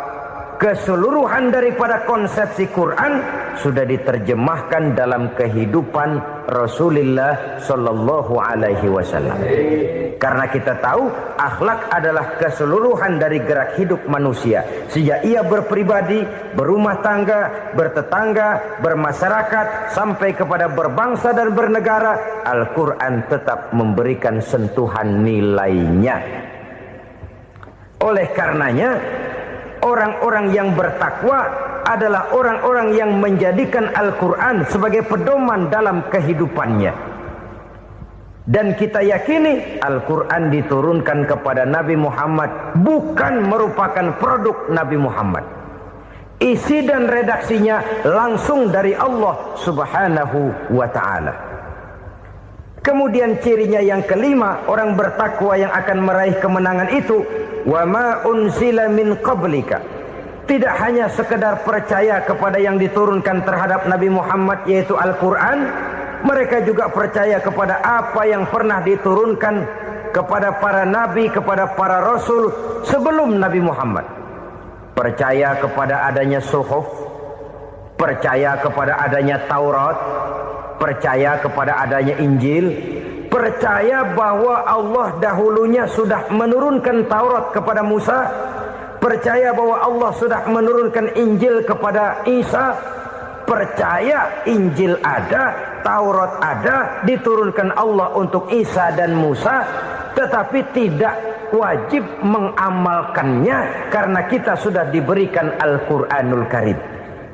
keseluruhan daripada konsepsi Quran sudah diterjemahkan dalam kehidupan Rasulullah sallallahu alaihi wasallam. Karena kita tahu akhlak adalah keseluruhan dari gerak hidup manusia. Sejak ia berpribadi, berumah tangga, bertetangga, bermasyarakat, sampai kepada berbangsa dan bernegara, Al-Quran tetap memberikan sentuhan nilainya. Oleh karenanya, orang-orang yang bertakwa adalah orang-orang yang menjadikan Al-Quran sebagai pedoman dalam kehidupannya. Dan kita yakini Al-Quran diturunkan kepada Nabi Muhammad bukan merupakan produk Nabi Muhammad. Isi dan redaksinya langsung dari Allah Subhanahu wa ta'ala. Kemudian cirinya yang kelima, orang bertakwa yang akan meraih kemenangan itu, wa ma unzila min qablika. Tidak hanya sekedar percaya kepada yang diturunkan terhadap Nabi Muhammad, yaitu Al-Quran. Mereka juga percaya kepada apa yang pernah diturunkan kepada para nabi, kepada para rasul sebelum Nabi Muhammad. Percaya kepada adanya suhuf, percaya kepada adanya Taurat, percaya kepada adanya Injil, percaya bahwa Allah dahulunya sudah menurunkan Taurat kepada Musa, percaya bahwa Allah sudah menurunkan Injil kepada Isa, percaya Injil ada, Taurat ada, diturunkan Allah untuk Isa dan Musa, tetapi tidak wajib mengamalkannya karena kita sudah diberikan Al-Quranul Karim.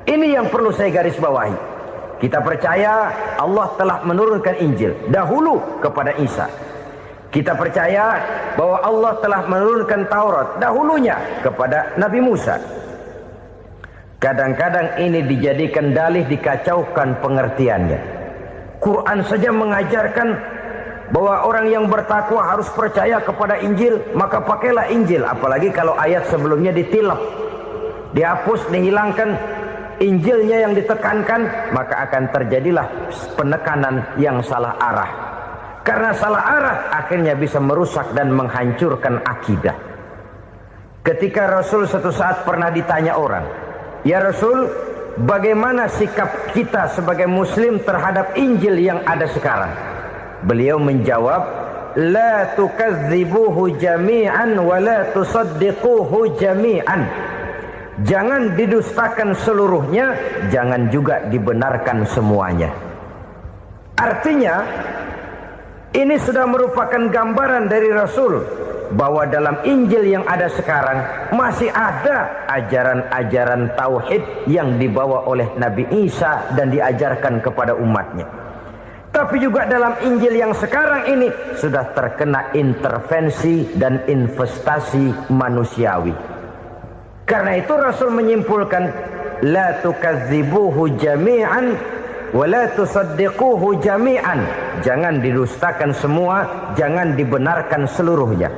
Ini yang perlu saya garis bawahi. Kita percaya Allah telah menurunkan Injil dahulu kepada Isa. Kita percaya bahwa Allah telah menurunkan Taurat dahulunya kepada Nabi Musa. Kadang-kadang ini dijadikan dalih, dikacaukan pengertiannya. Quran saja mengajarkan bahwa orang yang bertakwa harus percaya kepada Injil, maka pakailah Injil. Apalagi kalau ayat sebelumnya ditilap, dihapus, dihilangkan, Injilnya yang ditekankan, maka akan terjadilah penekanan yang salah arah. Karena salah arah akhirnya bisa merusak dan menghancurkan akidah. Ketika Rasul suatu saat pernah ditanya orang, "Ya Rasul, bagaimana sikap kita sebagai muslim terhadap Injil yang ada sekarang?" Beliau menjawab, "La tukadzibuhu jami'an wa la tusaddiquhu jami'an." Jangan didustakan seluruhnya, jangan juga dibenarkan semuanya. Artinya, ini sudah merupakan gambaran dari Rasul bahwa dalam Injil yang ada sekarang masih ada ajaran-ajaran tauhid yang dibawa oleh Nabi Isa dan diajarkan kepada umatnya. Tapi juga dalam Injil yang sekarang ini sudah terkena intervensi dan investasi manusiawi. Karena itu Rasul menyimpulkan, la tukadzibuhu jami'an wa la tusaddiquhu jami'an. Jangan didustakan semua, jangan dibenarkan seluruhnya.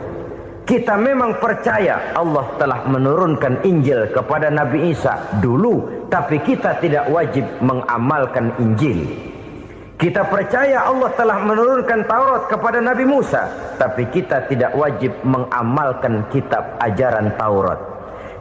Kita memang percaya Allah telah menurunkan Injil kepada Nabi Isa dulu, tapi kita tidak wajib mengamalkan Injil. Kita percaya Allah telah menurunkan Taurat kepada Nabi Musa, tapi kita tidak wajib mengamalkan kitab ajaran Taurat.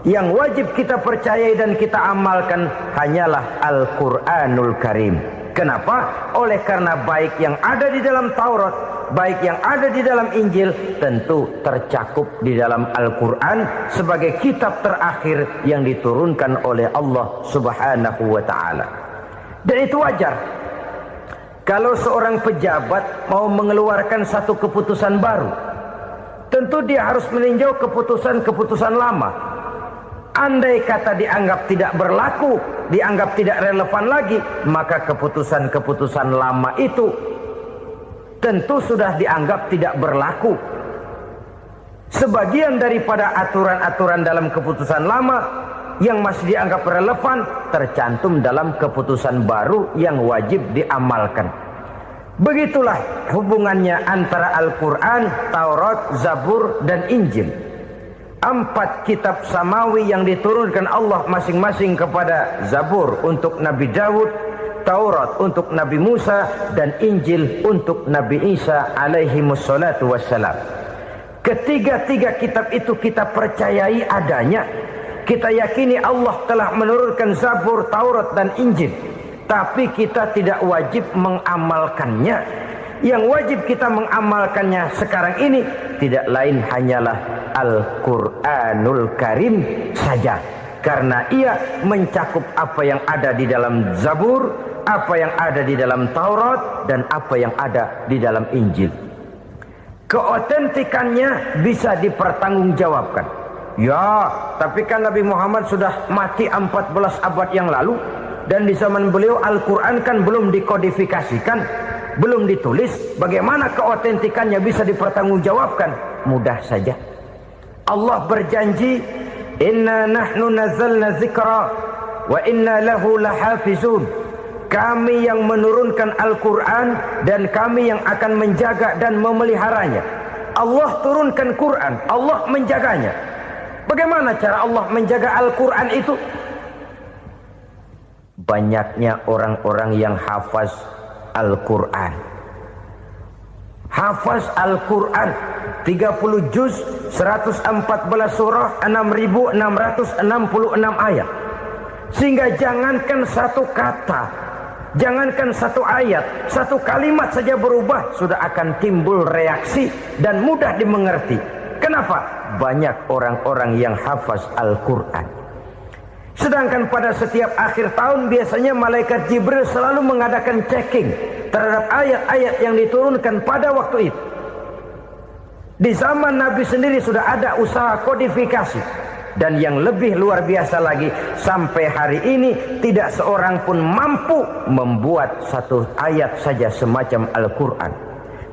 Yang wajib kita percayai dan kita amalkan hanyalah Al-Quranul Karim. Kenapa? Oleh karena baik yang ada di dalam Taurat, baik yang ada di dalam Injil, tentu tercakup di dalam Al-Quran sebagai kitab terakhir yang diturunkan oleh Allah Subhanahu wa ta'ala. Dan itu wajar. Kalau seorang pejabat mau mengeluarkan satu keputusan baru, tentu dia harus meninjau keputusan-keputusan lama. Andai kata dianggap tidak berlaku, dianggap tidak relevan lagi, maka keputusan-keputusan lama itu tentu sudah dianggap tidak berlaku. Sebagian daripada aturan-aturan dalam keputusan lama yang masih dianggap relevan tercantum dalam keputusan baru yang wajib diamalkan. Begitulah hubungannya antara Al-Quran, Taurat, Zabur, dan Injil. 4 kitab samawi yang diturunkan Allah masing-masing kepada Zabur untuk Nabi Daud, Taurat untuk Nabi Musa, dan Injil untuk Nabi Isa alaihi wassalatu wassalam. Ketiga-tiga kitab itu kita percayai adanya. Kita yakini Allah telah menurunkan Zabur, Taurat, dan Injil. Tapi kita tidak wajib mengamalkannya. yang wajib kita mengamalkannya sekarang ini tidak lain hanyalah Al-Quranul Karim saja. Karena ia mencakup apa yang ada di dalam Zabur, apa yang ada di dalam Taurat, dan apa yang ada di dalam Injil. Keotentikannya bisa dipertanggungjawabkan. Ya, tapi kan Nabi Muhammad sudah mati 14 abad yang lalu, dan di zaman beliau Al-Quran kan belum dikodifikasikan, belum ditulis. Bagaimana keotentikannya bisa dipertanggungjawabkan? Mudah saja. Allah berjanji, inna nahnu nazzalna dzikra wa inna lahu lahafizun. Kami yang menurunkan Al-Quran dan kami yang akan menjaga dan memeliharanya. Allah turunkan Quran, Allah menjaganya. Bagaimana cara Allah menjaga Al-Quran itu? Banyaknya orang-orang yang hafaz Al-Quran. Hafaz Al-Quran 30 juz, 114 surah, 6.666 ayat. Sehingga jangankan satu kata, jangankan satu ayat, satu kalimat saja berubah, sudah akan timbul reaksi dan mudah dimengerti. Kenapa? Banyak orang-orang yang hafaz Al-Quran. Sedangkan pada setiap akhir tahun biasanya malaikat Jibril selalu mengadakan checking terhadap ayat-ayat yang diturunkan pada waktu itu. Di zaman Nabi sendiri sudah ada usaha kodifikasi. Dan yang lebih luar biasa lagi, sampai hari ini tidak seorang pun mampu membuat satu ayat saja semacam Al-Quran.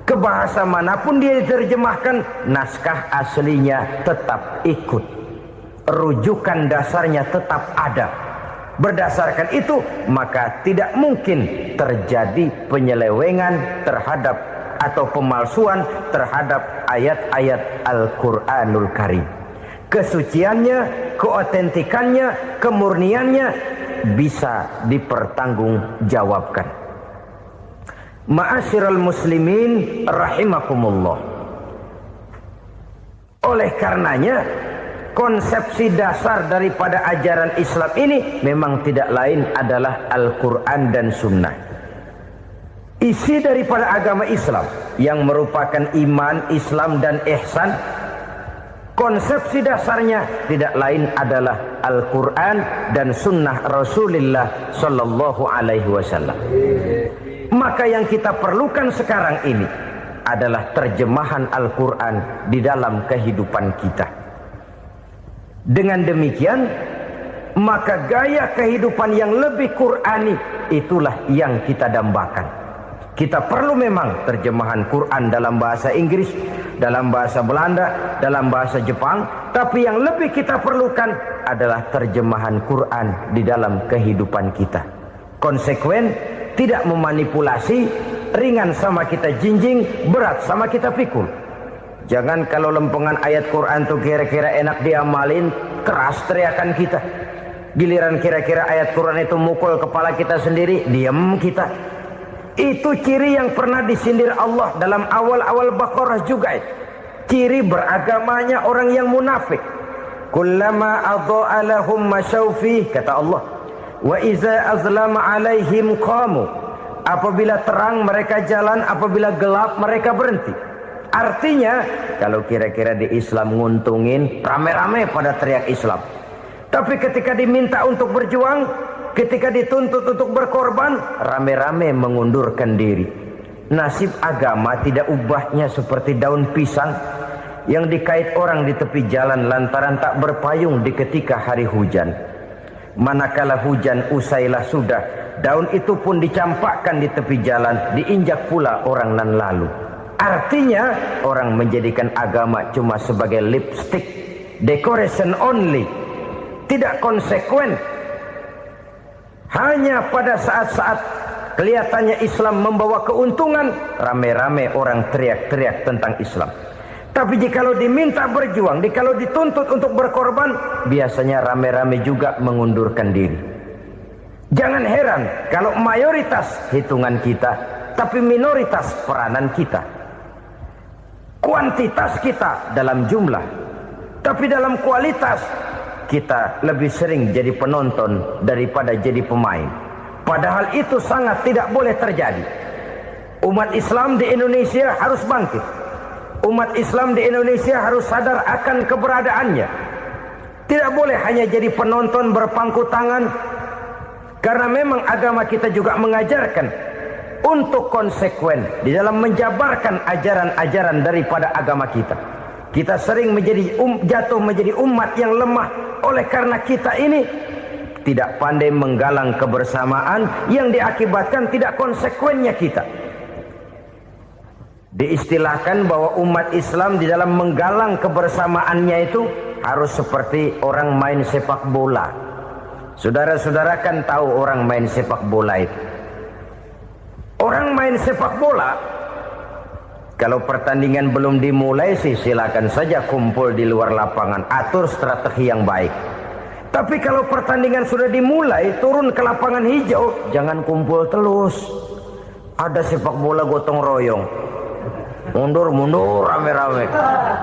Ke bahasa manapun dia diterjemahkan, naskah aslinya tetap ikut. Rujukan dasarnya tetap ada. Berdasarkan itu, maka tidak mungkin terjadi penyelewengan terhadap atau pemalsuan terhadap ayat-ayat Al-Quranul Karim. Kesuciannya, keotentikannya, kemurniannya bisa dipertanggungjawabkan. Ma'asyiral muslimin rahimakumullah. Oleh karenanya, konsepsi dasar daripada ajaran Islam ini memang tidak lain adalah Al-Quran dan Sunnah. Isi daripada agama Islam yang merupakan iman, Islam dan ihsan, konsepsi dasarnya tidak lain adalah Al-Quran dan Sunnah Rasulullah Sallallahu Alaihi Wasallam. Maka yang kita perlukan sekarang ini adalah terjemahan Al-Quran di dalam kehidupan kita. Dengan demikian, maka gaya kehidupan yang lebih Qurani itulah yang kita dambakan. Kita perlu memang terjemahan Quran dalam bahasa Inggris, dalam bahasa Belanda, dalam bahasa Jepang. Tapi yang lebih kita perlukan adalah terjemahan Quran di dalam kehidupan kita. Konsekuen, tidak memanipulasi, ringan sama kita jinjing, berat sama kita pikul. Jangan kalau lempengan ayat Quran tuh kira-kira enak diamalin, keras teriakan kita. Giliran kira-kira ayat Quran itu mukul kepala kita sendiri, diam kita. Itu ciri yang pernah disindir Allah dalam awal-awal Baqarah juga. Ciri beragamanya orang yang munafik. Kullama adha'a lahum masyawfih, kata Allah. Wa iza azlama alaihim qamu. Apabila terang mereka jalan, apabila gelap mereka berhenti. Artinya, kalau kira-kira di Islam nguntungin, rame-rame pada teriak Islam. Tapi ketika diminta untuk berjuang, ketika dituntut untuk berkorban, rame-rame mengundurkan diri. Nasib agama tidak ubahnya seperti daun pisang yang dikait orang di tepi jalan lantaran tak berpayung di ketika hari hujan. Manakala hujan usailah sudah, daun itu pun dicampakkan di tepi jalan, diinjak pula orang nan lalu. Artinya, orang menjadikan agama cuma sebagai lipstick, decoration only, tidak konsekuen. Hanya pada saat-saat kelihatannya Islam membawa keuntungan, rame-rame orang teriak-teriak tentang Islam. Tapi jikalau diminta berjuang, jikalau dituntut untuk berkorban, biasanya rame-rame juga mengundurkan diri. Jangan heran kalau mayoritas hitungan kita, tapi minoritas peranan kita. Kuantitas kita dalam jumlah, tapi dalam kualitas kita lebih sering jadi penonton daripada jadi pemain. Padahal itu sangat tidak boleh terjadi. Umat Islam di Indonesia harus bangkit. Umat Islam di Indonesia harus sadar akan keberadaannya. Tidak boleh hanya jadi penonton berpangku tangan, karena memang agama kita juga mengajarkan untuk konsekuen di dalam menjabarkan ajaran-ajaran daripada agama kita. Kita sering jatuh menjadi umat yang lemah oleh karena kita ini tidak pandai menggalang kebersamaan yang diakibatkan tidak konsekuennya kita. Diistilahkan bahwa umat Islam di dalam menggalang kebersamaannya itu harus seperti orang main sepak bola. Saudara-saudara kan tahu orang main sepak bola itu. Orang main sepak bola, kalau pertandingan belum dimulai sih silakan saja kumpul di luar lapangan, atur strategi yang baik. Tapi kalau pertandingan sudah dimulai, turun ke lapangan hijau, jangan kumpul terus. Ada sepak bola gotong royong, mundur-mundur rame-rame,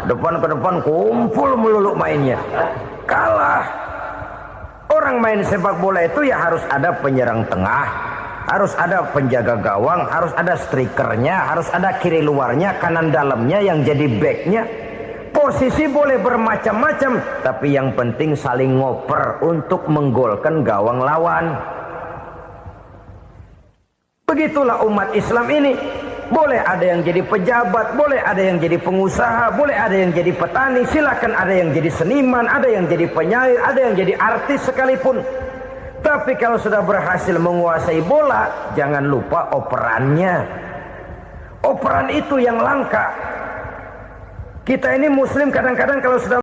depan ke depan kumpul melulu mainnya. Kalah. Orang main sepak bola itu ya harus ada penyerang tengah, harus ada penjaga gawang, harus ada strikernya, harus ada kiri luarnya, kanan dalamnya yang jadi backnya. Posisi boleh bermacam-macam, tapi yang penting saling ngoper untuk menggolkan gawang lawan. Begitulah umat Islam ini. Boleh ada yang jadi pejabat, boleh ada yang jadi pengusaha, boleh ada yang jadi petani, silakan ada yang jadi seniman, ada yang jadi penyair, ada yang jadi artis sekalipun. Tapi kalau sudah berhasil menguasai bola, jangan lupa operannya. Operan itu yang langka. Kita ini muslim kadang-kadang kalau sudah